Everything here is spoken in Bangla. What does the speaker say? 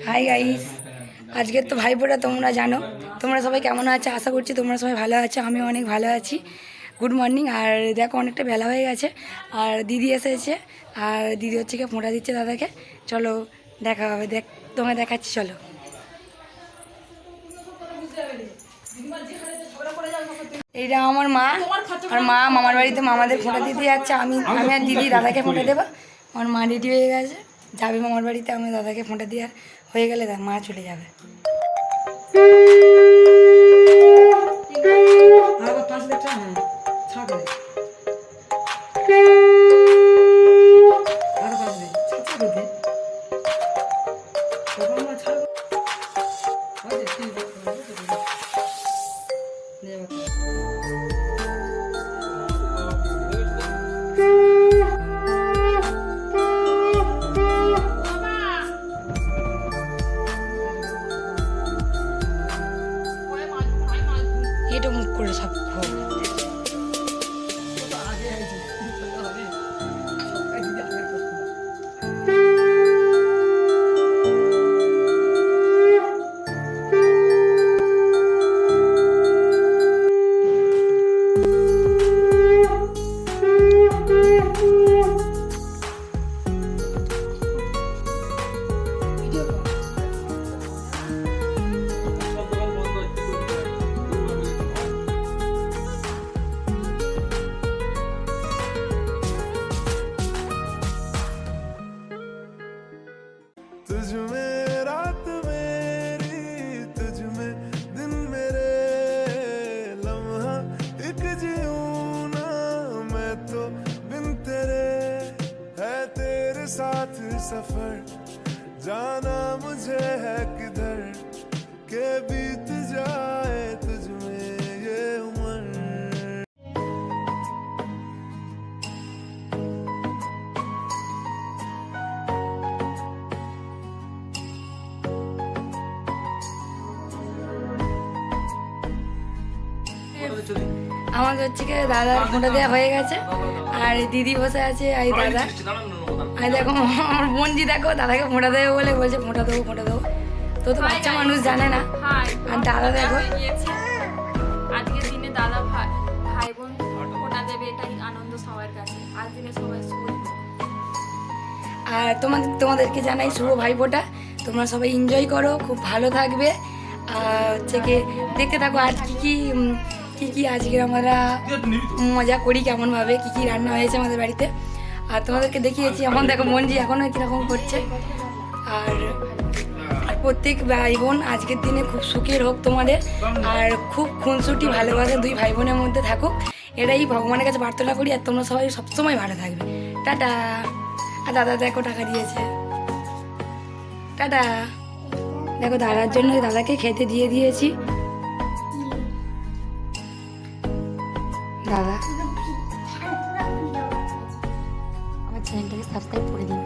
হাই গাইস, আজকের তো ভাইফোঁটা তোমরা জানো। তোমরা সবাই কেমন আছো? আশা করছি তোমরা সবাই ভালো আছো, আমি অনেক ভালো আছি। Good morning. আর দেখো অনেকটা বেলা হয়ে গেছে, আর দিদি এসেছে, আর দিদি হচ্ছে কি ফোঁটা দিচ্ছে দাদাকে। চলো দেখা হবে, তোমায় দেখাচ্ছি, চলো। এইটা আমার মা, আর মা মামার বাড়িতে মামাদের ফোঁটা দিতে যাচ্ছে। আমি আর দিদি দাদাকে ফোঁটা দেবো। আমার মা রেডি হয়ে গেছে, যাবে মামার বাড়িতে। আমি দাদাকে ফোঁটা দিয়ে হয়ে গেলে মা চলে যাবে। এটা মুখ করে সব तुझ में रात मेरी, तुझ में दिन मेरे, लम्हा एक जीऊं ना मैं तो बिन तेरे। है तेरे साथ सफर, जाना मुझे है किधर के बीत जाए तुझ में ये उम्र। আমাদের হচ্ছে কি দাদার ফোঁটা দেওয়া হয়ে গেছে, আর দিদি বসে আছে, আর দাদা। আর দেখো আমার বোনজি, দেখো দাদাকে ফোঁটা দেবে বলে বলছে ফোঁটা দেবো ফোঁটা দেবো। তো বাচ্চা মানুষ জানে না। আর দাদা দেখো আজকের দিনে দাদা ভাই বোন ফোঁটা দেবে, এটাই আনন্দ সবার কাছে। আজ দিনে সবাই স্কুল। আর তোমাদেরকে জানাই শুভ ভাইফোঁটা। তোমরা সবাই এনজয় করো, খুব ভালো থাকবে। আর হচ্ছে কি দেখতে থাকো আর কি আজকে আমরা মজা করি, কেমনভাবে কী রান্না হয়েছে আমাদের বাড়িতে। আর তোমাদেরকে দেখিয়েছি। এখন দেখো মঞ্জি এখনও কীরকম করছে। আর প্রত্যেক ভাই বোন আজকের দিনে খুব সুখের হোক তোমাদের, আর খুব খুনসুটি ভালোবাসা দুই ভাই বোনের মধ্যে থাকুক, এটাই ভগবানের কাছে প্রার্থনা করি। আর তোমরা সবাই সবসময় ভালো থাকবে। টাটা। আর দাদা দেখো টাকা দিয়েছে, টাটা। দেখো দাদার জন্য দাদাকে খেতে দিয়ে দিয়েছি। দাদা আমার চ্যানেলটাকে সাবস্ক্রাইব করে দিন।